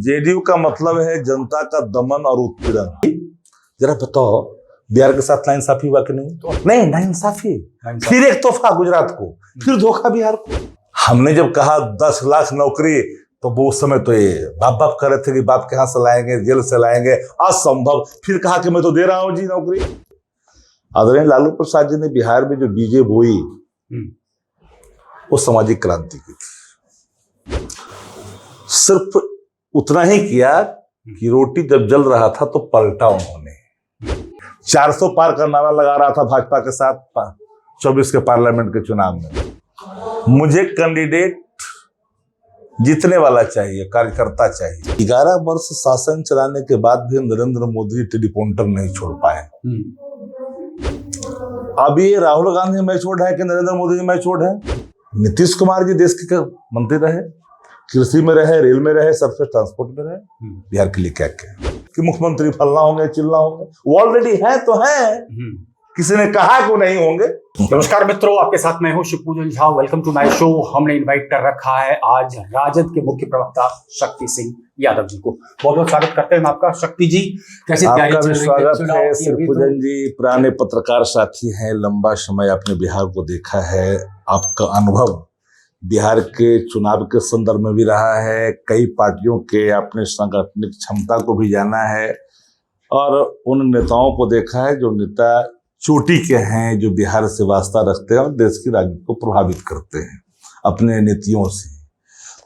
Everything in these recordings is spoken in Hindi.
जेडीयू का मतलब है जनता का दमन और उत्पीड़न। जरा बताओ, बिहार के साथ नाइंसाफी हुआ कि नहीं? तो नहीं, नाइंसाफी। फिर एक तोहफा गुजरात को, फिर धोखा बिहार को। हमने जब कहा 10 लाख नौकरी, तो वो उस समय तो ये बाप बाप कर रहे थे कि बाप के यहाँ से लाएंगे, जेल से लाएंगे, असंभव। फिर कहा कि मैं तो दे रहा हूं जी नौकरी। आदरणीय लालू प्रसाद जी ने बिहार में जो बीजे बोई, वो सामाजिक क्रांति की थी। सिर्फ उतना ही किया कि रोटी जब जल रहा था तो पलटा उन्होंने। 400 पार का नारा लगा रहा था भाजपा के साथ 24 के पार्लियामेंट के चुनाव में। मुझे कैंडिडेट जीतने वाला चाहिए, कार्यकर्ता चाहिए। 11 वर्ष शासन चलाने के बाद भी नरेंद्र मोदी टेलीप्रॉम्प्टर नहीं छोड़ पाए। अभी ये राहुल गांधी मैच छोड़ है कि नरेंद्र मोदी जी मैच छोड़ है? नीतीश कुमार जी देश के मंत्री रहे, कृषि में रहे, रेल में रहे, सरफेस ट्रांसपोर्ट में रहे। बिहार के लिए क्या क्या कि मुख्यमंत्री फलना होंगे, चिलना होंगे? वो ऑलरेडी है तो है, किसी ने कहा कि वो नहीं होंगे। नमस्कार मित्रों, आपके साथ मैं हूं Shivpujan Jha. Welcome to my show. हमने इनवाइट कर रखा है आज राजद के मुख्य प्रवक्ता शक्ति सिंह यादव जी को। बहुत बहुत स्वागत करते हैं आपका शक्ति जी। कैसे तैयारी चल रही है? स्वागत है शिवपूजन जी। पुराने पत्रकार साथी हैं, लंबा समय आपने बिहार को देखा है। आपका अनुभव बिहार के चुनाव के संदर्भ में भी रहा है, कई पार्टियों के आपने सांगठनिक क्षमता को भी जाना है और उन नेताओं को देखा है जो नेता चोटी के हैं, जो बिहार से वास्ता रखते हैं और देश की राजनीति को प्रभावित करते हैं अपने नीतियों से।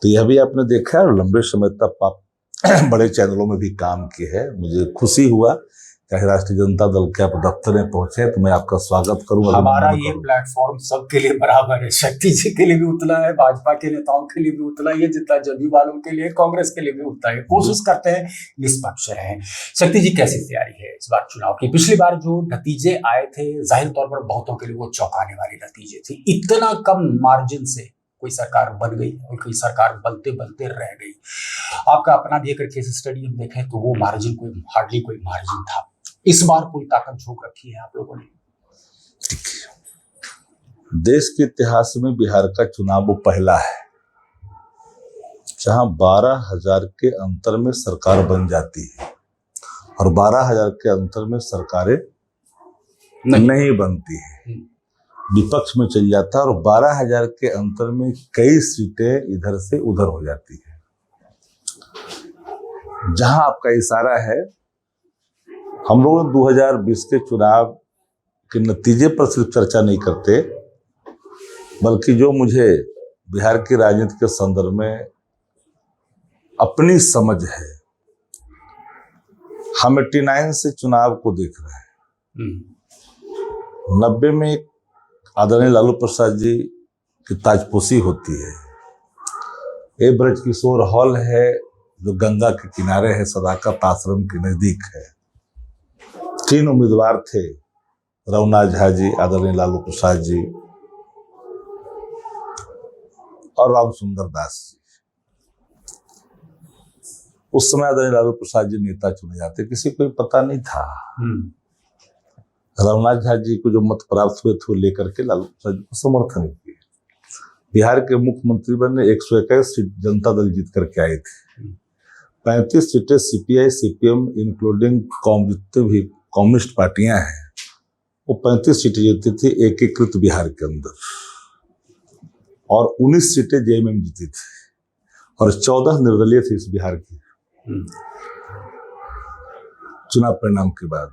तो यह भी आपने देखा है और लंबे समय तक आप बड़े चैनलों में भी काम किए हैं। मुझे खुशी हुआ चाहे राष्ट्रीय जनता दल के आप दफ्तर में पहुंचे, तो मैं आपका स्वागत करूंगा। हमारा ये प्लेटफॉर्म सबके लिए बराबर है, शक्ति जी के लिए भी उतना है, भाजपा के नेताओं के लिए भी उतना ही है, जितना जदयू वालों के लिए, कांग्रेस के लिए भी उतना है। कोशिश करते हैं निष्पक्ष रहें। शक्ति जी, कैसी तैयारी है इस बार चुनाव की? पिछली बार जो नतीजे आए थे, जाहिर तौर पर बहुतों के लिए वो चौंकाने वाले नतीजे थे। इतना कम मार्जिन से कोई सरकार बन गई और कोई सरकार बनते बनते रह गई। आपका अपना भी अगर केस स्टडी हम देखें तो वो मार्जिन कोई हार्डली कोई मार्जिन था। इस बार पूरी ताकत झोंक रखी है आप लोगों ने। देश के इतिहास में बिहार का चुनाव वो पहला है जहां 12,000 के अंतर में सरकार बन जाती है और 12,000 के अंतर में सरकारें नहीं बनती है, विपक्ष में चल जाता है और 12,000 के अंतर में कई सीटें इधर से उधर हो जाती है। जहां आपका इशारा है, हम लोग 2020 के चुनाव के नतीजे पर सिर्फ चर्चा नहीं करते, बल्कि जो मुझे बिहार की राजनीति के संदर्भ में अपनी समझ है, हम 89 से चुनाव को देख रहे हैं। 90 में आदरणीय लालू प्रसाद जी की ताजपोशी होती है। ये ब्रज किशोर हॉल है जो गंगा के किनारे है, सदाकत आश्रम के नजदीक है। 3 उम्मीदवार थे, रघुनाथ झा जी, आदरणीय लालू प्रसाद जी और राम सुंदर दास जी। उस समय आदरणीय लालू प्रसाद जी नेता चुने जाते, किसी को पता नहीं था। रघुनाथ झा जी को जो मत प्राप्त हुए थे, लेकर के लालू प्रसाद जी को समर्थन किए। बिहार के मुख्यमंत्री बने। 121 सीट जनता दल जीत करके आए थे। 35 सीटें सीपीआई सीपीएम इंक्लूडिंग जितने भी कम्युनिस्ट पार्टियां हैं, वो 35 सीटें जीती थी एकीकृत बिहार के अंदर और 19 सीटें जेएमएम जीती थी और 14 निर्दलीय थी इस बिहार की। चुनाव परिणाम के बाद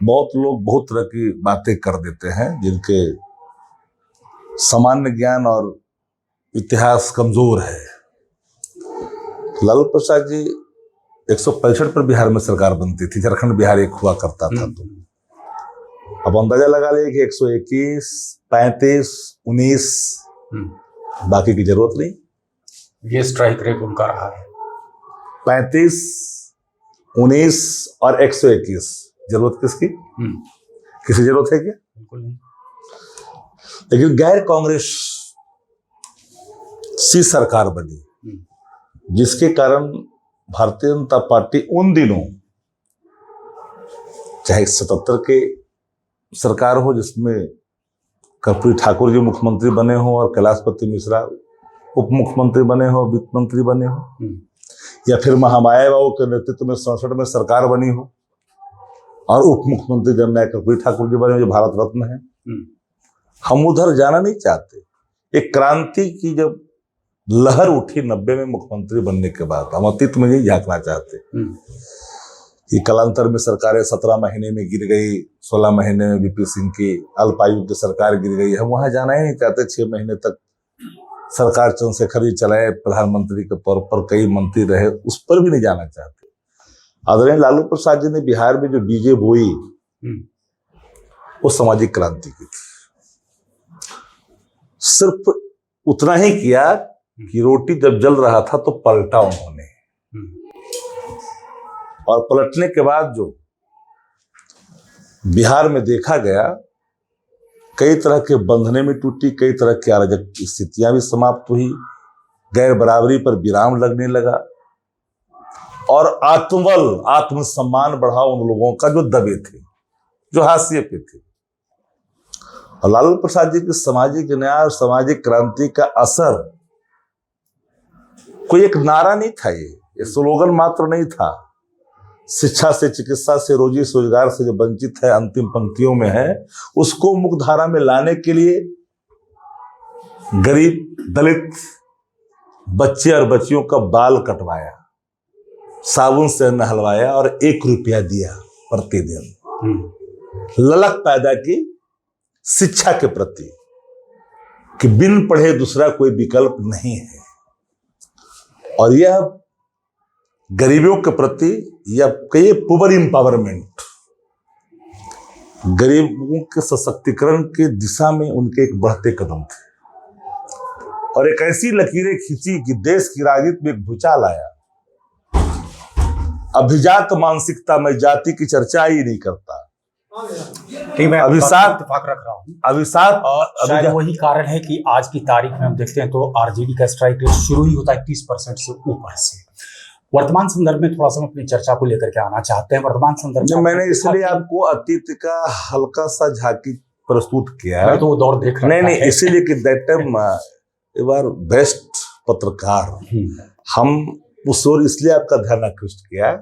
बहुत लोग बहुत तरह की बातें कर देते हैं जिनके सामान्य ज्ञान और इतिहास कमजोर है। लालू प्रसाद जी 165 पर बिहार में सरकार बनती थी, झारखंड बिहार एक हुआ करता था। तो अब अंदाजा लगा लिया कि 121, 35, 19, बाकी की जरूरत नहीं। ये स्ट्राइक रेट उनका रहा है। 35, 19 और 121, जरूरत किसकी? किसी जरूरत है क्या? बिल्कुल नहीं। लेकिन गैर कांग्रेस सी सरकार बनी, जिसके कारण भारतीय जनता पार्टी उन दिनों, चाहे 77 के सरकार हो जिसमें कर्पूरी ठाकुर जी मुख्यमंत्री बने हो और कैलाशपति मिश्रा उप मुख्यमंत्री बने हो, वित्त मंत्री बने हो, या फिर महामाया बाबू के नेतृत्व में 67 में सरकार बनी हो और उप मुख्यमंत्री जननायक कर्पूरी ठाकुर जी बने हो जो भारत रत्न है। हम उधर जाना नहीं चाहते। एक क्रांति की जब लहर उठी 90 में मुख्यमंत्री बनने के बाद, हम अतीत में नहीं झांकना चाहते कि कालांतर में सरकारें 17 महीने में गिर गई, 16 महीने में वीपी सिंह की अल्पायुक्त सरकार गिर गई। हम वहां जाना ही नहीं चाहते। 6 महीने तक सरकार चंद्रशेखर जी चलाए, प्रधानमंत्री के तौर पर कई मंत्री रहे, उस पर भी नहीं जाना चाहते। आदरणीय लालू प्रसाद जी ने बिहार में जो बीजे बोई वो सामाजिक क्रांति की थी। सिर्फ उतना ही किया कि रोटी जब जल रहा था तो पलटा उन्होंने, और पलटने के बाद जो बिहार में देखा गया, कई तरह के बंधने में टूटी, कई तरह की अराजक स्थितियां भी समाप्त हुई, गैर बराबरी पर विराम लगने लगा और आत्मबल, आत्मसम्मान बढ़ा उन लोगों का जो दबे थे, जो हाशिए पे थे। और लालू प्रसाद जी की सामाजिक न्याय और सामाजिक क्रांति का असर कोई एक नारा नहीं था, ये स्लोगन मात्र नहीं था। शिक्षा से, चिकित्सा से, रोजी रोजगार से जो वंचित है, अंतिम पंक्तियों में है, उसको मुख्यधारा में लाने के लिए गरीब दलित बच्चे और बच्चियों का बाल कटवाया, साबुन से नहलवाया और 1 रुपया दिया प्रतिदिन। ललक पैदा की शिक्षा के प्रति कि बिन पढ़े दूसरा कोई विकल्प नहीं है। और यह गरीबों के प्रति या कई पुअर एम्पावरमेंट, गरीबों के सशक्तिकरण की दिशा में उनके एक बढ़ते कदम थे। और एक ऐसी लकीरें खींची कि देश की राजनीति में एक भूचाल आया। अभिजात मानसिकता में जाति की चर्चा ही नहीं करता। मैं अभिशाप इत्तेफाक रख रहा हूँ। अभिशाप शायद वही कारण है कि आज की तारीख में हम देखते हैं तो आरजेडी का स्ट्राइक रेट शुरू ही होता है 30% से ऊपर से। वर्तमान संदर्भ में थोड़ा सा हम अपनी चर्चा को लेकर के आना चाहते हैं। वर्तमान संदर्भ में मैंने इसलिए आपको अतीत का हल्का सा झांकी प्रस्तुत किया है, तो वो दौर देख रहा नहीं इसीलिए कि that time you are best पत्रकार। हम उस ओर इसलिए आपका ध्यान आकृष्ट किया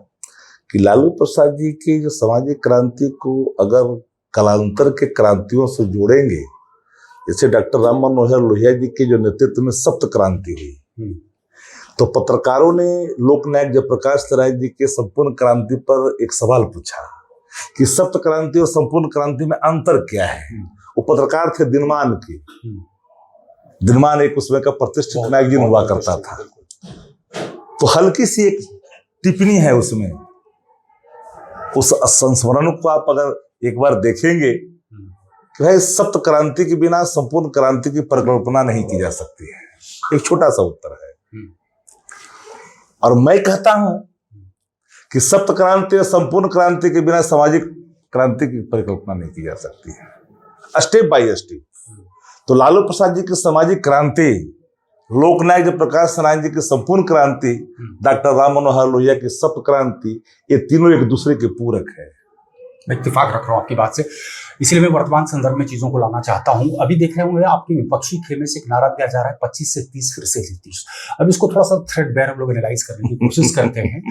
कि लालू प्रसाद जी की जो सामाजिक क्रांति को अगर कालांतर के क्रांतियों से जोड़ेंगे, जैसे डॉक्टर राम मनोहर लोहिया जी के जो नेतृत्व में सप्त क्रांति हुई, तो पत्रकारों ने लोकनायक जयप्रकाश नारायण जी के संपूर्ण क्रांति पर एक सवाल पूछा कि सप्त क्रांति और संपूर्ण क्रांति में अंतर क्या है। वो पत्रकार थे दिनमान के, दिनमान एक उसमें का प्रतिष्ठित मैगजीन हुआ करता था। तो हल्की सी एक टिप्पणी है उसमें, उस संस्मरण को आप अगर एक बार देखेंगे कि भाई सप्त क्रांति के बिना संपूर्ण क्रांति की परिकल्पना नहीं की जा सकती है। एक छोटा सा उत्तर है। और मैं कहता हूं कि सप्त क्रांति और संपूर्ण क्रांति के बिना सामाजिक क्रांति की परिकल्पना नहीं की जा सकती है। Step by step. तो लालू प्रसाद जी की सामाजिक क्रांति, लोकनायक जयप्रकाश नारायण जी की संपूर्ण क्रांति, डॉक्टर राम मनोहर लोहिया की सप्त क्रांति, ये तीनों एक दूसरे के पूरक है। मैं इत्तेफाक रख रहा हूँ आपकी बात से, इसलिए मैं वर्तमान संदर्भ में चीजों को लाना चाहता हूं। अभी देख रहे होंगे आपके विपक्षी खेमे से एक नारा दिया जा रहा है 25 से 30, फिर से 30। अब इसको थोड़ा सा थ्रेडबेयर हम लोग एनालाइज करने की कोशिश करते हैं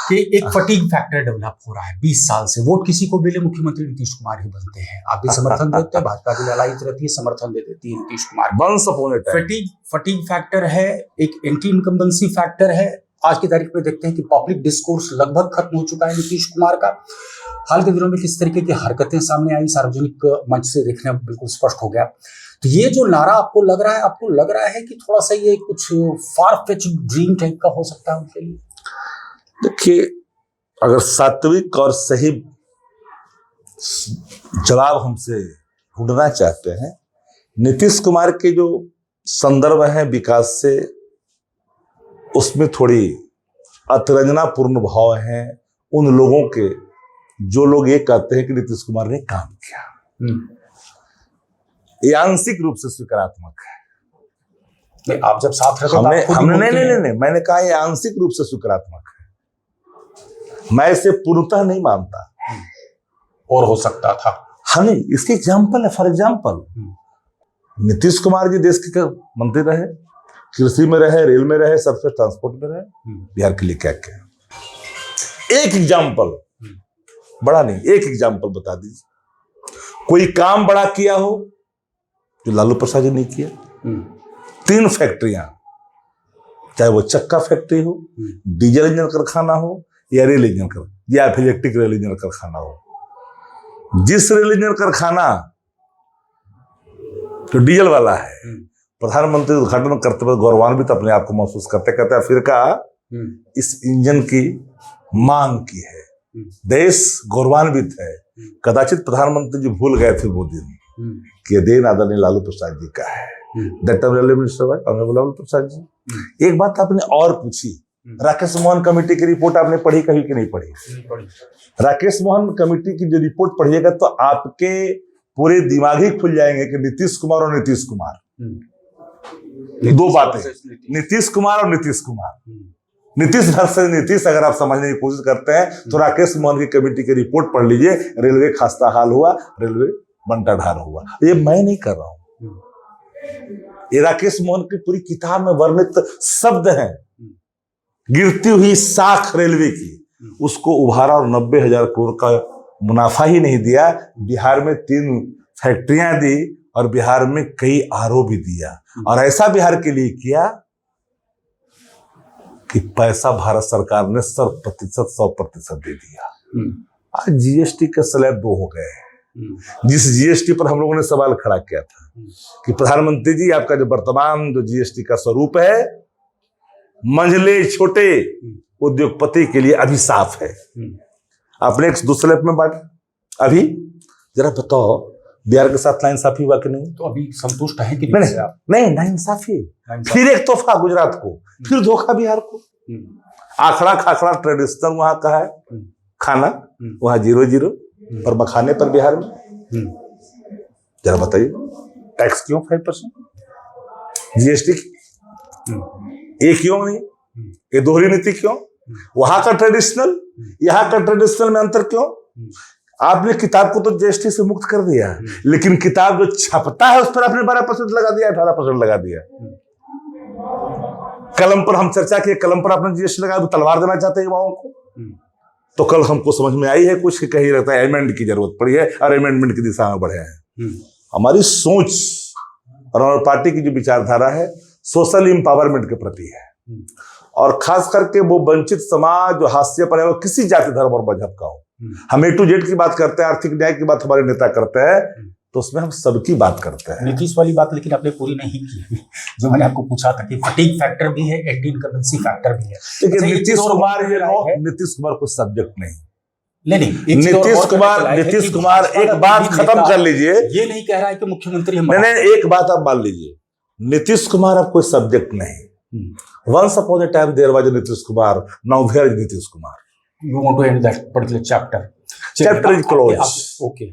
कि एक फटीग फैक्टर डेवलप हो रहा है 20 साल से। वोट किसी को मिले, मुख्यमंत्री नीतीश कुमार ही बनते हैं। आप भी समर्थन देते हैं, भाजपा की लड़ाई रहती है, समर्थन दे देती है नीतीश कुमार। फटीग फैक्टर है, एक एंटी इनकम्बेंसी फैक्टर है। आज की तारीख में देखते हैं कि पब्लिक डिस्कोर्स लगभग खत्म हो चुका है नीतीश कुमार का। हाल के दिनों में किस तरीके की हरकतें सामने आई सार्वजनिक मंच से देखने में बिल्कुल स्पष्ट हो गया। तो ये जो नारा आपको लग रहा है कि थोड़ा सा ये कुछ फार फेच्ड ड्रीम टाइप का हो सकता है उनके लिए? देखिए, अगर सात्विक और सही जवाब हमसे ढूंढना चाहते हैं, नीतीश कुमार के जो संदर्भ है विकास से, उसमें थोड़ी अतिरंजनापूर्ण भाव हैं उन लोगों के जो लोग ये कहते हैं कि नीतीश कुमार ने काम किया। ये आंशिक रूप से स्वीकारात्मक है। नहीं, आप जब साथ रहते हमने नहीं, मैंने कहा ये आंशिक रूप से स्वीकारात्मक है। मैं इसे पूर्णतः नहीं मानता। और हो सकता था। हाँ, नहीं, इसके एग्जाम्पल है। फॉर एग्जाम्पल, नीतीश कुमार जी देश के मंत्री रहे, कृषि में रहे, रेल में रहे, सरफेस ट्रांसपोर्ट में रहे, बिहार के लिए क्या क्या। एक एग्जाम्पल, बड़ा नहीं, एक एग्जाम्पल बता दीजिए, कोई काम बड़ा किया हो जो लालू प्रसाद जी ने किया। 3 फैक्ट्रियां, चाहे वो चक्का फैक्ट्री हो, डीजल इंजन कारखाना हो, या रेल इंजन कारखाना, या फिर इलेक्ट्रिक रेल इंजन कारखाना हो। जिस रेल इंजन कारखाना जो डीजल वाला है, प्रधानमंत्री उद्घाटन करते वक्त गौरवान्वित अपने आप को महसूस करते कहते हैं, फिर कहा इस इंजन की मांग की है, देश गौरवान्वित है। कदाचित प्रधानमंत्री जी भूल गए थे वो दिन कि ये देन आदरणीय लालू प्रसाद जी का है। दैट टाइम रेलवे मिनिस्टर भाई लालू प्रसाद जी। एक बात आपने और पूछी, राकेश मोहन कमेटी की रिपोर्ट आपने पढ़ी कभी कि नहीं पढ़ी? राकेश मोहन कमेटी की जो रिपोर्ट पढ़िएगा तो आपके पूरे दिमाग ही खुल जाएंगे कि नीतीश कुमार और नीतीश कुमार, 2 बातें, नीतीश कुमार और नीतीश कुमार, नीतीश वर्सेस नीतीश अगर आप समझने की कोशिश करते हैं तो राकेश मोहन की कमेटी की रिपोर्ट पढ़ लीजिए। रेलवे खस्ता हाल हुआ, रेलवे बंटा ढार हुआ। ये मैं नहीं कर रहा हूं, ये राकेश मोहन की पूरी किताब में वर्णित शब्द हैं। गिरती हुई साख रेलवे की, उसको उभारा और 90,000 करोड़ का मुनाफा ही नहीं दिया, बिहार में 3 फैक्ट्रियां दी और बिहार में कई आरओ भी दिया, और ऐसा बिहार के लिए किया कि पैसा भारत सरकार ने 100% दे दिया। आज जीएसटी के स्लैब 2 हो गए हैं। जिस जीएसटी पर हम लोगों ने सवाल खड़ा किया था कि प्रधानमंत्री जी आपका जो वर्तमान जो जीएसटी का स्वरूप है, मंझले छोटे उद्योगपति के लिए अभी साफ है। आपने एक दूसरे में बांटा। अभी जरा बताओ बिहार के साथ नाइंसाफी हुआ कि नहीं? तो अभी संतुष्ट है कि नहीं, नाइंसाफी। फिर एक तोहफा गुजरात को, फिर धोखा बिहार को। आखड़ा खाखड़ा ट्रेडिशनल वहां का है खाना, वहां 0-0 और मखाने पर बिहार में। जरा बताइए टैक्स क्यों 5%? जीएसटी ये क्यों नहीं? ये दोहरी नीति क्यों? वहां का ट्रेडिशनल, यहां का ट्रेडिशनल में अंतर क्यों? आपने किताब को तो जीएसटी से मुक्त कर दिया, लेकिन किताब जो छपता है उस पर आपने 12% लगा दिया, 18% लगा दिया। कलम पर हम चर्चा किए, कलम पर आपने जीएसटी लगाया, तलवार देना चाहते हैं युवाओं को। तो कल हमको समझ में आई है कुछ कि कहीं रहता है अमेंडमेंट की जरूरत पड़ी है और अमेंडमेंट की दिशा में बढ़े हैं। हमारी सोच और हमारी पार्टी की जो विचारधारा है सोशल इंपावरमेंट के प्रति है, और खास करके वो वंचित समाज जो हाशिए पर है, वो किसी जाति धर्म और मजहब का हो। हम A to Z की बात करते हैं, आर्थिक न्याय की बात हमारे नेता करते हैं, तो उसमें हम सबकी बात करते हैं। नीतीश वाली बात लेकिन आपने पूरी नहीं की, जो मैंने आपको पूछा था कि फटीग फैक्टर भी है, एंटी इनकम्बेंसी फैक्टर भी है। लेकिन नीतीश कुमार कोई सब्जेक्ट नहीं। नीतीश कुमार एक बात खत्म कर लीजिए, ये नहीं कह रहा है कि मुख्यमंत्री नहीं, एक बात आप मान लीजिए, नीतीश कुमार अब कोई सब्जेक्ट नहीं। Once upon a time there was Nitish Kumar, now there is Nitish Kumar. You want to end that particular chapter? Chapter is closed. Okay,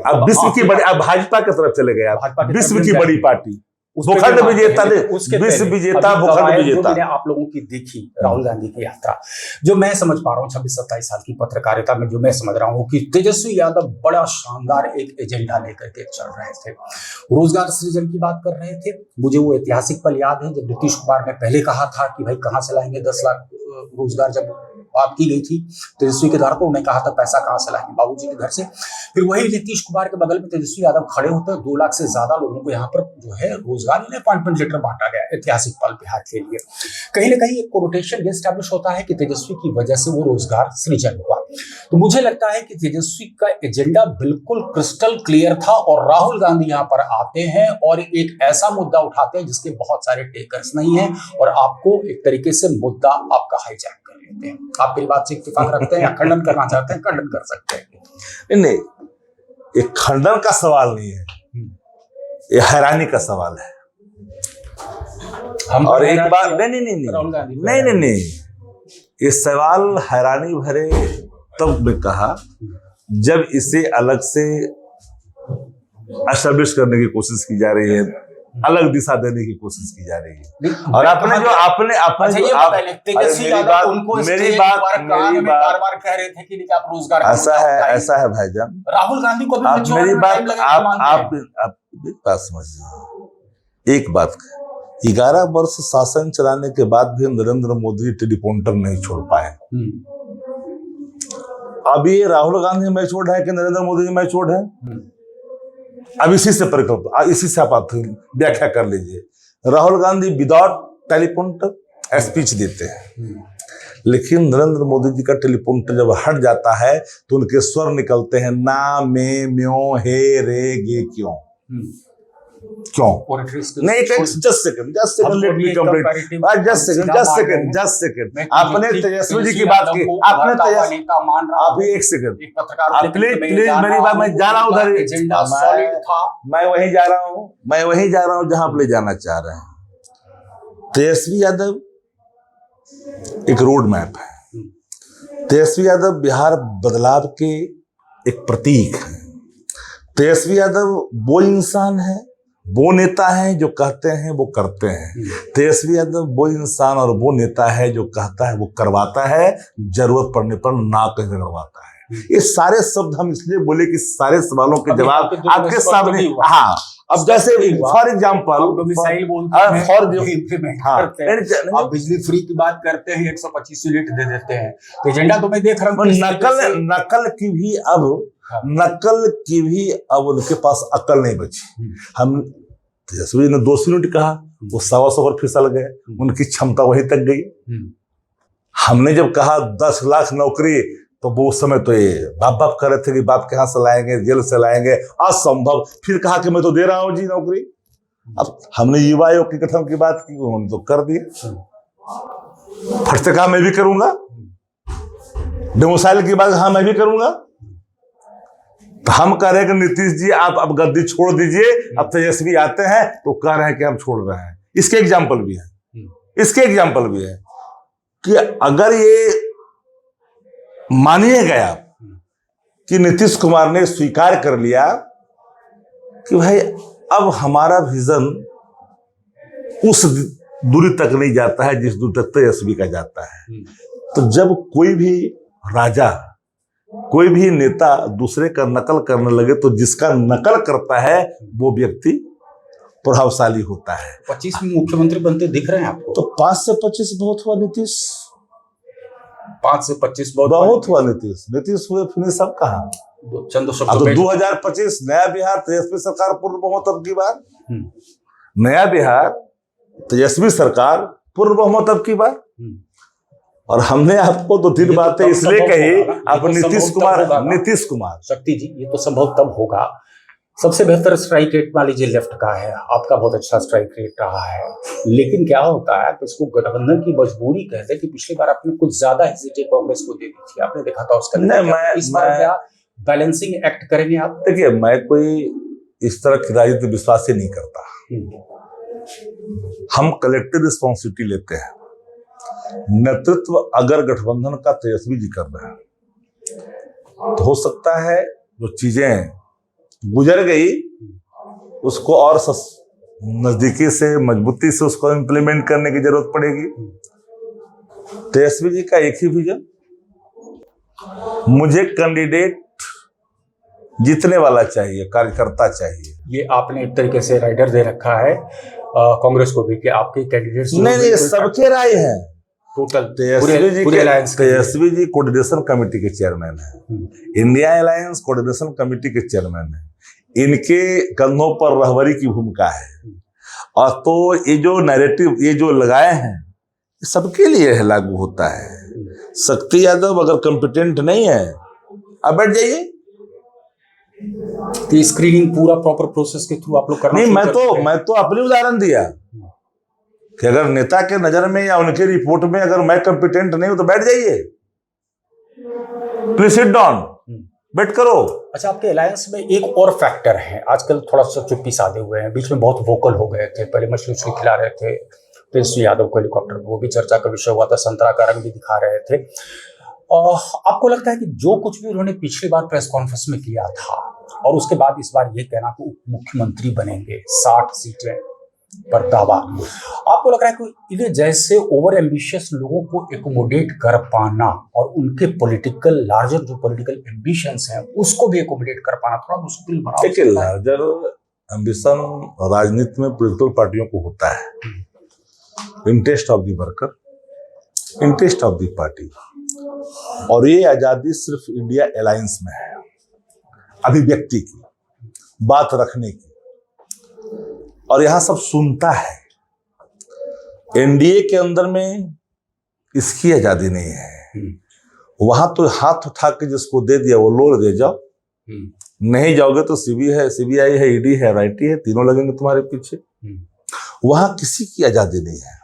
अब विश्व की बड़ी, अब भाजपा की तरफ चले गए, विश्व की बड़ी पार्टी, भूखंड विजेता, विश्व विजेता, भूखंड विजेता। मैंने आप लोगों की देखी राहुल गांधी की यात्रा, जो मैं समझ पा रहा हूँ 26-27 साल की पत्रकारिता में, जो मैं समझ रहा हूँ कि तेजस्वी यादव बड़ा शानदार एक एजेंडा लेकर के चल रहे थे, रोजगार सृजन की बात कर रहे थे। मुझे वो ऐतिहासिक पल याद है जब नीतीश कुमार ने पहले कहा था कि भाई कहाँ से लाएंगे 10 लाख रोजगार, जब बात की गई थी तेजस्वी के द्वार पर, उन्हें कहा था पैसा कहां से लाएंगे, बाबूजी के घर से। फिर वही नीतीश कुमार के बगल में तेजस्वी यादव खड़े होते हैं, 2 लाख से ज्यादा लोगों को यहाँ पर जो है रोजगार, अपॉइंटमेंट लेटर बांटा गया। ऐतिहासिक पल बिहार के लिए कहीं ना कहीं एक कोनोटेशन एस्टैब्लिश होता है कि तेजस्वी की वजह से वो रोजगार सृजन हुआ। तो मुझे लगता है कि तेजस्वी का एजेंडा बिल्कुल क्रिस्टल क्लियर था, और राहुल गांधी यहाँ पर आते हैं और एक ऐसा मुद्दा उठाते हैं जिसके बहुत सारे टेकर्स नहीं है, और आपको एक तरीके से मुद्दा आपका हाईजैक कर लेते हैं। आप मेरी बात से इत्तेफाक रखते हैं या खंडन करना चाहते हैं? खंडन कर सकते हैं। नहीं, ये खंडन का सवाल नहीं है, ये हैरानी का सवाल है। हम और एक बात नहीं, ये सवाल हैरानी भरे तब मैं कहा जब इसे अलग से एस्टैब्लिश करने की कोशिश की जा रही है, अलग दिशा देने की कोशिश की जा रही है। और आपने जो मेरी बात कह रहे थे कि आप रोजगार, ऐसा है भाईजान, राहुल गांधी को मेरी बात आप बात समझिए। एक बात 11 वर्ष शासन चलाने के बाद भी नरेंद्र मोदी टेलीप्रॉम्प्टर नहीं छोड़ पाए। अब ये राहुल गांधी मैच्योर्ड है कि नरेंद्र मोदी मैच्योर्ड है? अब इसी से आप व्याख्या कर लीजिए। Rahul Gandhi without teleprompter speech देते हैं, लेकिन नरेंद्र मोदी जी का टेलीप्रॉम्प्टर जब हट जाता है तो उनके स्वर निकलते हैं ना, में, म्यों, हे, रे, गे, क्यों। नहीं, just second let me complete. Just second आपने तेजस्वी जी की बात की, आपने एक सेकंड प्लीज मेरी बात, मैं जा रहा हूँ उधर, मैं वहीं जा रहा हूँ जहां आप ले जाना चाह रहे हैं। तेजस्वी यादव एक रोड मैप है। तेजस्वी यादव बिहार बदलाव के एक प्रतीक है। तेजस्वी यादव वो इंसान है, वो नेता है जो कहते हैं वो करते हैं। तेजस्वी यादव वो इंसान और वो नेता है जो कहता है वो करवाता है, जरूरत पड़ने पर ना कहीं करवाता है। ये सारे शब्द हम इसलिए बोले कि सारे सवालों के जवाब आपके सामने। हाँ, अब जैसे फॉर एग्जाम्पल आप बिजली फ्री की बात करते हैं, 125 यूनिट दे देते हैं, तो एजेंडा तो मैं देख रहा हूँ नकल की भी अब उनके पास अकल नहीं बची। हम तेजस्वी ने 200 यूनिट कहा, वो 125 पर फिसल गए, उनकी क्षमता वहीं तक गई। हमने जब कहा 10 लाख नौकरी, तो वो उस समय तो ये बाप कर रहे थे कि बाप कहाँ से लाएंगे, जेल से लाएंगे, असंभव। फिर कहा कि मैं तो दे रहा हूं जी नौकरी। अब हमने युवा आयोग के गठन की बात की, उन्होंने तो कर दिए। फट से कहा मैं भी करूंगा। डेमोसाइल की बात, हाँ मैं भी करूंगा। तो हम कह रहे हैं कि नीतीश जी आप अब गद्दी छोड़ दीजिए, अब तेजस्वी आते हैं तो कह रहे हैं कि हम छोड़ रहे हैं। इसके एग्जाम्पल भी है कि अगर ये मानिए गया कि नीतीश कुमार ने स्वीकार कर लिया कि भाई अब हमारा विजन उस दूरी तक नहीं जाता है जिस दूरी तक तेजस्वी का जाता है, तो जब कोई भी राजा, कोई भी नेता दूसरे का नकल करने लगे तो जिसका नकल करता है वो व्यक्ति प्रभावशाली होता है। 25 में मुख्यमंत्री बनते दिख रहे हैं आपको? तो 5 से 25 बहुत हुआ नीतीश, 5 से 25 बहुत हुआ नीतीश हुए, फिर सब कहा। चंद तो 2025 नया बिहार तेजस्वी सरकार पूर्ण बहुमत अब की बार, नया बिहार तेजस्वी सरकार पूर्ण बहुमत अब की बार। और हमने आपको तो 3 बातें इसलिए कही, आप नीतीश कुमार शक्ति जी, ये तो संभव तब होगा। सबसे बेहतर स्ट्राइक रेट मान लीजिए लेफ्ट का है, आपका बहुत अच्छा स्ट्राइक रेट रहा है, लेकिन क्या होता है तो इसको गठबंधन की मजबूरी कहते हैं कि पिछली बार आपने कुछ ज्यादा ही सीटें कांग्रेस को दे दी थी, आपने देखा था उसका। इस बार क्या बैलेंसिंग एक्ट करेंगे आप? देखिए, मैं कोई इस तरह की राजनीति विश्वास ही नहीं करता। हम कलेक्टिव रिस्पॉन्सिबिलिटी लेते हैं। नेतृत्व अगर गठबंधन का तेजस्वी जी कर रहे हैं तो हो सकता है जो चीजें गुजर गई उसको और नजदीकी से, मजबूती से उसको इम्प्लीमेंट करने की जरूरत पड़ेगी। तेजस्वी जी का एक ही विजन, मुझे कैंडिडेट जीतने वाला चाहिए, कार्यकर्ता चाहिए। ये आपने एक तरीके से राइडर दे रखा है कांग्रेस को भी कि आपके कैंडिडेट्स नहीं, सबके राय है total. Tejashwi ji coordination committee के चेयरमैन है, इंडिया अलायंस कोऑर्डिनेशन कमेटी के चेयरमैन है, इनके कंधों पर रहबरी की भूमिका है। और तो ये जो नैरेटिव ये जो लगाए हैं सबके लिए लागू होता है। शक्ति यादव अगर कॉम्पिटेंट नहीं है, अब बैठ जाइए। तो स्क्रीनिंग पूरा प्रॉपर प्रोसेस के थ्रू आप लोग करना? नहीं, मैं तो अपनी उदाहरण दिया कि अगर नेता के नजर में या उनके रिपोर्ट में अगर मैं कॉम्पिटेंट नहीं हूं तो बैठ जाइए, प्लीज सिट डाउन, बैठ करो। अच्छा, आपके अलायंस में एक और फैक्टर है, आजकल थोड़ा सा चुप्पी साधे हुए हैं, बीच में बहुत वोकल हो गए थे, पहले मछली उछली खिला रहे थे तेजस्वी यादव को हेलीकॉप्टर, वो भी चर्चा का विषय हुआ था, संतरा का रंग भी दिखा रहे थे। आपको लगता है कि जो कुछ भी उन्होंने पिछली बार प्रेस कॉन्फ्रेंस में किया था और उसके बाद इस बार ये कहना कि उप मुख्यमंत्री बनेंगे, 60 सीटें पर दावा, आपको लग रहा है कि इन्हें जैसे ओवर एम्बिशियस लोगों को एकोमोडेट कर पाना और उनके पॉलिटिकल लार्जर जो पॉलिटिकल एम्बिशंस हैं उसको भी एकोमोडेट कर पाना थोड़ा मुश्किल बना? देखिए, लार्जर एम्बिशन राजनीति में पॉलिटिकल पार्टियों को होता है, interest of the worker, interest of the party. और ये आजादी सिर्फ इंडिया अलायंस में है, अभिव्यक्ति की, बात रखने की, और यहां सब सुनता है। एनडीए के अंदर में इसकी आजादी नहीं है। वहां तो हाथ उठा के जिसको दे दिया वो लोड दे जाओ, नहीं जाओगे तो सीबीआई है, ईडी है, राइटी है, तीनों लगेंगे तुम्हारे पीछे। वहां किसी की आजादी नहीं है।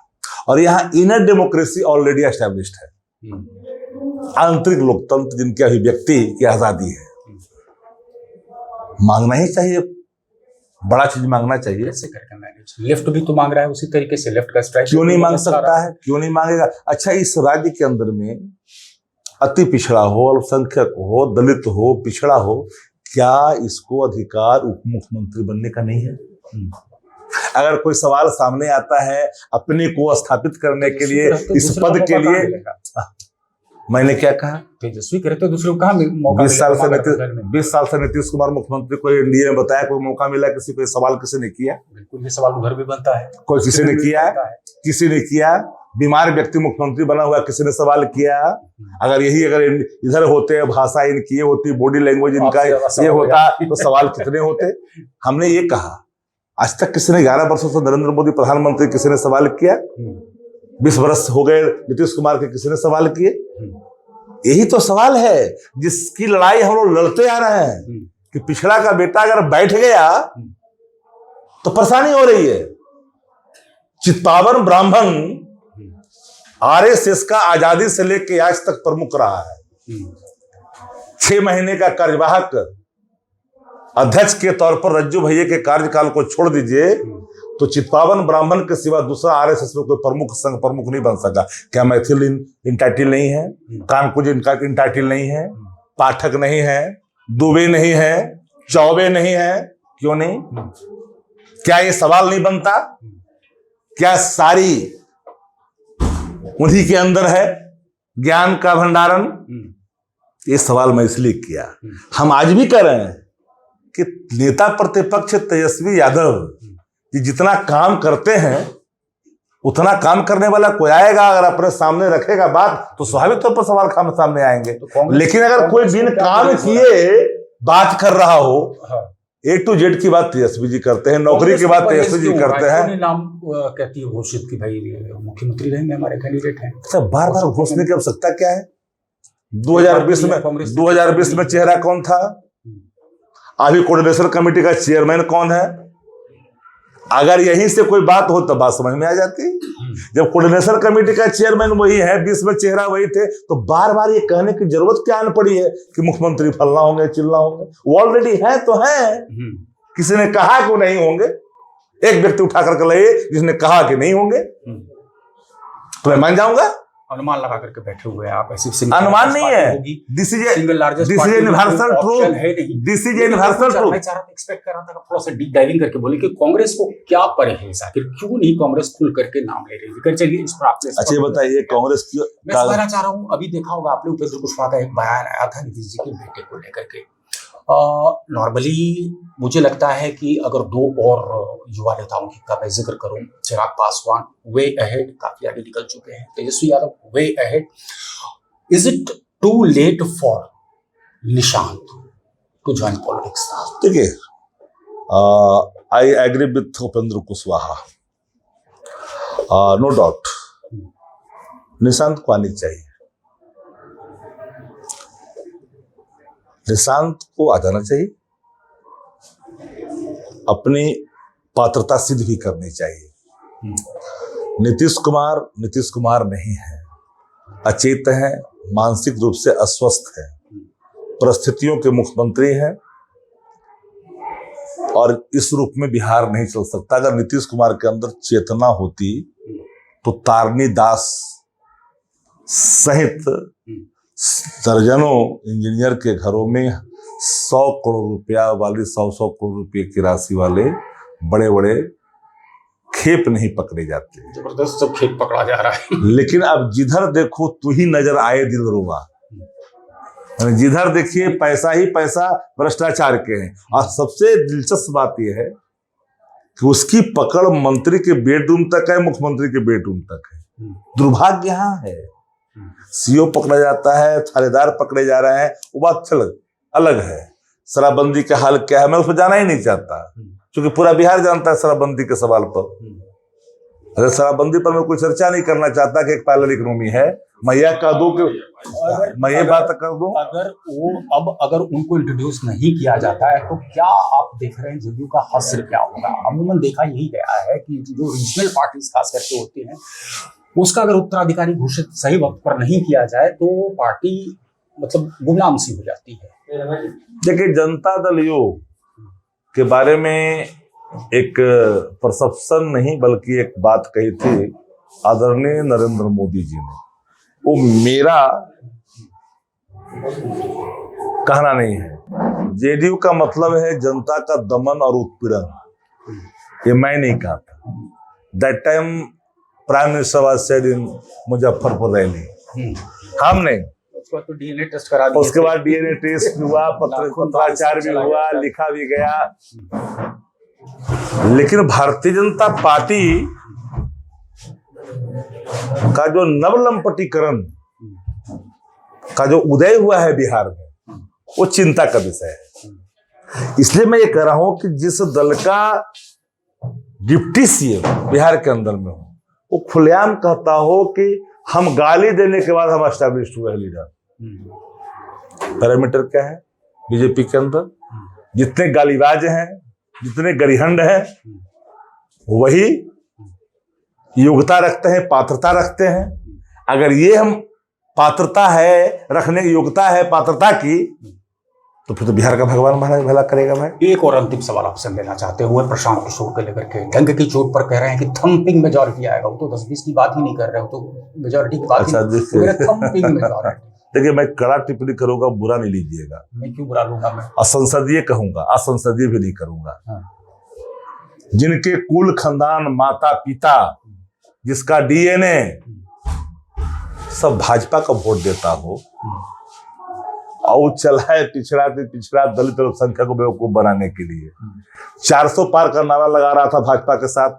और यहाँ इनर डेमोक्रेसी ऑलरेडी एस्टैब्लिश्ड है, आंतरिक लोकतंत्र जिनकी अभिव्यक्ति की आजादी है। मांगना ही चाहिए, बड़ा चीज मांगना चाहिए। कैसे करके मैनेज? लेफ्ट भी तो मांग रहा है उसी तरीके से, लेफ्ट का स्ट्राइक क्यों नहीं मांग सकता है, क्यों नहीं मांगेगा? अच्छा, इस राज्य के अंदर में अति पिछड़ा हो, अल्पसंख्यक हो, दलित हो, पिछड़ा हो, क्या इसको अधिकार उप मुख्यमंत्री बनने का नहीं है? अगर कोई सवाल सामने आता है अपने को स्थापित करने के लिए, इस पद के लिए, मैंने क्या कहा? तेजस्वी करे तो दूसरे को कहाँ मौका? 20 साल से नीतीश कुमार मुख्यमंत्री को एनडीए में बताया, कोई मौका मिला? किसी को सवाल किसी ने किया? बिल्कुल, ये सवाल उधर भी बनता है। कोई किसी ने किया? किसी ने किया? बीमार व्यक्ति मुख्यमंत्री बना हुआ, किसी ने सवाल किया? अगर इधर होते, भाषा इनकी ये होती, बॉडी लैंग्वेज इनका ये होता, तो सवाल कितने होते? हमने ये कहा, आज तक किसी ने 11 वर्षों से नरेंद्र मोदी प्रधानमंत्री, किसी ने सवाल किया? 20 वर्ष हो गए नीतीश कुमार के, किसी ने सवाल किए? यही तो सवाल है जिसकी लड़ाई हम लोग लड़ते आ रहे हैं कि पिछड़ा का बेटा अगर बैठ गया तो परेशानी हो रही है। चित्पावन ब्राह्मण आरएसएस का आजादी से लेकर आज तक प्रमुख रहा है। 6 महीने का कार्यवाहक अध्यक्ष के तौर पर रज्जू भैया के कार्यकाल को छोड़ दीजिए तो चित्पावन ब्राह्मण के सिवा दूसरा आरएसएस में कोई प्रमुख, संघ प्रमुख नहीं बन सका। क्या मैथिल इंटाइटिल नहीं है? कानपुर इंटाइटिल नहीं है? पाठक नहीं है? दुबे नहीं है? चौबे नहीं है? क्यों नहीं? क्या ये सवाल नहीं बनता? क्या सारी उन्हीं के अंदर है ज्ञान का भंडारण? ये सवाल मैं इसलिए किया। हम आज भी कर रहे हैं कि नेता प्रतिपक्ष तेजस्वी यादव कि जितना काम करते हैं उतना काम करने वाला कोई आएगा, अगर अपने सामने रखेगा बात तो स्वाभाविक तौर पर सवाल सामने आएंगे। लेकिन अगर कोई बिन काम किए बात कर रहा हो, A to Z की बात तेजस्वी जी करते हैं, नौकरी की बात तेजस्वी जी करते हैं। नाम कहती है घोषित कि भाई मुख्यमंत्री रहेंगे हमारे कैंडिडेट हैं। अच्छा, बार बार घोषणा की आवश्यकता क्या है? 2020 में चेहरा कौन था? अभी कोऑर्डिनेशन कमेटी का चेयरमैन कौन है? अगर यहीं से कोई बात हो तो बात समझ में आ जाती। जब कोऑर्डिनेशन कमेटी का चेयरमैन वही है, 20 में चेहरा वही थे, तो बार बार ये कहने की जरूरत क्या आन पड़ी है कि मुख्यमंत्री फलना होंगे, चिल्ला होंगे? वो ऑलरेडी है तो है। किसी ने कहा कि वो नहीं होंगे? एक व्यक्ति उठा करके लाइए जिसने कहा कि नहीं होंगे, तो मैं मान जाऊंगा। अनुमान लगा करके बैठे हुए हैं आप। ऐसी अनुमान नहीं है, this is universal truth, this is universal truth. मैं एक्सपेक्ट कर रहा था थोड़ा सा डीप डाइविंग करके बोले कि कांग्रेस को क्या परहेज, आखिर क्यों नहीं कांग्रेस खुल करके नाम ले रही है? चलिए इस पर आपने अच्छा बताइए, कांग्रेस की मैं समझना चाह रहा हूँ। अभी देखा होगा आपने, उपेंद्र कुशवाहा का एक बयान आया था नीतीश जी के बेटे को लेकर के। नॉर्मली मुझे लगता है कि अगर 2 और युवा नेताओं का मैं जिक्र करूं, चिराग पासवान वे अहेड, काफी आगे निकल चुके हैं, Tejashwi Yadav way ahead. Is it too late for Nishant to join politics? देखिए, I agree with Upendra Kushwaha, no doubt Nishant को आनी चाहिए। निशांत को आ जाना चाहिए, अपनी पात्रता सिद्ध भी करनी चाहिए। नीतीश कुमार नहीं है, अचेत है, मानसिक रूप से अस्वस्थ है, परिस्थितियों के मुख्यमंत्री हैं और इस रूप में बिहार नहीं चल सकता। अगर नीतीश कुमार के अंदर चेतना होती तो तारनी दास सहित दर्जनों इंजीनियर के घरों में 100 करोड़ रुपया वाली 100 करोड़ रुपए की राशि वाले बड़े बड़े खेप नहीं पकड़े जाते। जबरदस्त सब खेप पकड़ा जा रहा है। लेकिन अब जिधर देखो तू ही नजर आए दिलरुबा, जिधर देखिए पैसा ही पैसा, भ्रष्टाचार के हैं। और सबसे दिलचस्प बात यह है कि उसकी पकड़ मंत्री के बेडरूम तक है, मुख्यमंत्री के बेडरूम तक है। दुर्भाग्य यहाँ है, सीओ पकड़ा जाता है, थानेदार पकड़े जा रहे हैं, वो बात अलग है। शराबबंदी का हाल क्या है, मैं उस पर जाना ही नहीं चाहता, क्योंकि पूरा बिहार जानता है शराबबंदी के सवाल पर। अगर शराबबंदी पर मैं कोई चर्चा नहीं करना चाहता कि एक पार्लर इकोनॉमी है, मैं यह कह दूं कि मैं ये बात कर दूं, अगर उनको इंट्रोड्यूस नहीं किया जाता है तो क्या आप देख रहे हैं जदयू का हश्र क्या होगा? अमूमन देखा यही गया है कि जो रीजनल पार्टीज खास करके होती हैं, उसका अगर उत्तराधिकारी घोषित सही वक्त पर नहीं किया जाए तो पार्टी मतलब गुमनाम सी हो जाती है। देखिए, जनता दल यू के बारे में एक परसेप्शन नहीं बल्कि एक बात कही थी आदरणीय नरेंद्र मोदी जी ने, वो मेरा कहना नहीं है। जेडीयू का मतलब है जनता का दमन और उत्पीड़न, ये मैं नहीं कहा था। That time prime minister was said in Muzaffarpur rally, हम नहीं। तो डीएनए टेस्ट करा दिया, उसके बाद डीएनए टेस्ट भी हुआ, पत्राचार भी हुआ, लिखा भी गया। लेकिन भारतीय जनता पार्टी का जो नवलंपटीकरण का जो उदय हुआ है बिहार में, वो चिंता का विषय है। इसलिए मैं ये कह रहा हूं कि जिस दल का डिप्टी सीएम बिहार के अंदर में हो, वो खुलेआम कहता हो कि हम गाली देने के बाद हम एस्टैब्लिश्ड हुए लीडर। पैरामीटर क्या है बीजेपी के अंदर? जितने गालीबाज हैं, जितने गरिहंड हैं, वही योग्यता रखते हैं, पात्रता रखते हैं। अगर ये हम पात्रता है रखने की, योग्यता है पात्रता की, तो फिर तो बिहार का भगवान भला करेगा भाई। एक और अंतिम सवाल आपसे लेना चाहते हुए प्रशांत किशोर के लेकर के डंक की चोट पर कह रहे हैं कि थम्पिंग मेजॉरिटी आएगा। वो तो 10-20 की बात ही नहीं कर रहे हो, तो मेजॉरिटी की बात थम्पिंग मेजॉरिटी। देखिए, मैं कड़ा टिप्पणी करूंगा, बुरा नहीं लीजिएगा। मैं क्यों बुरा लूंगा? मैं असंसदीय कहूंगा, असंसदीय भी नहीं करूंगा। जिनके कुल खानदान, माता पिता, जिसका डीएनए सब भाजपा का वोट देता हो, और चला है पिछड़ा से पिछड़ा दलित अल्पसंख्यक को बेवकूफ बनाने के लिए 400 पार का नारा लगा रहा था भाजपा के साथ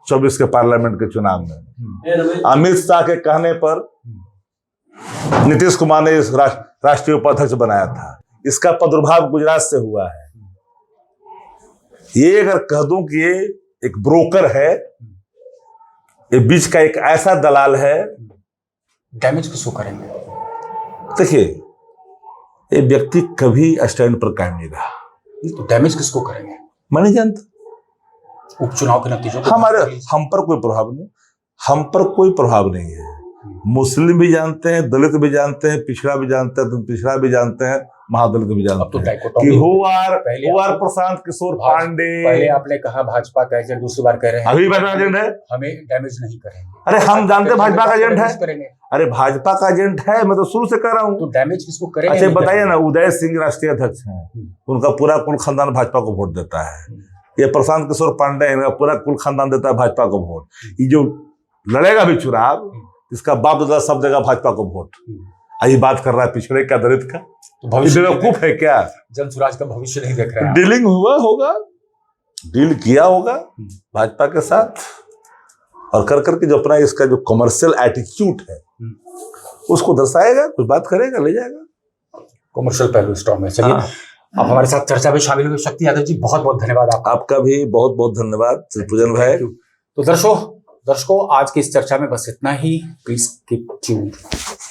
24 के पार्लियामेंट के चुनाव में। अमित शाह के कहने पर नीतीश कुमार ने इस राष्ट्रीय उपाध्यक्ष बनाया था। इसका प्रादुर्भाव गुजरात से हुआ है। ये अगर कह दूं कि ये एक ब्रोकर है, ये बीच का एक ऐसा दलाल है, डैमेज किसको करेंगे? देखिए, ये व्यक्ति कभी स्टैंड पर कायम नहीं रहा, तो डैमेज किसको करेंगे? मैं नहीं जानता। उपचुनाव के नतीजों हम पर कोई प्रभाव नहीं, हम पर कोई प्रभाव नहीं है। मुस्लिम भी जानते हैं, दलित भी जानते हैं, पिछड़ा भी जानते हैं, पिछड़ा भी जानते हैं, महादलित भी जानते हैं कि हु आर प्रशांत किशोर पांडे। पहले आपने कहा भाजपा का एजेंट, दूसरी बार कह रहे हैं अभी भाजपा एजेंट है, हमें डैमेज नहीं करेंगे। अरे हम जानते हैं भाजपा का एजेंट है, अरे भाजपा का एजेंट है, मैं तो शुरू से कह रहा हूँ। तो डैमेज किसको करेंगे? अच्छा बताइए ना, उदय सिंह राष्ट्रीय अध्यक्ष हैं, उनका पूरा कुल खानदान भाजपा को वोट देता है। ये प्रशांत किशोर पांडे, इनका पूरा कुल खानदान देता है भाजपा को वोट। ये जो लड़ेगा भी चुनाव, इसका बाप दादा सब देगा भाजपा को वोट। यही बात कर रहा है पिछड़े का, दलित का, तो भविष्य बेवकूफ है क्या? जन स्वराज का भविष्य नहीं देख रहे हैं। डीलिंग हुआ होगा, डील किया होगा भाजपा के साथ, और कर करके जो अपना इसका जो कमर्शियल एटीट्यूड है उसको दर्शाएगा, कुछ बात करेगा, ले जाएगा। कमर्शियल पहलू स्ट्रॉन्ग है। चलिए, आप हमारे साथ चर्चा में शामिल हुए। शक्ति यादव जी, बहुत बहुत धन्यवाद आपका भी बहुत बहुत धन्यवाद पूजन भाई। तो दर्शकों, आज की इस चर्चा में बस इतना ही। Please keep tuned.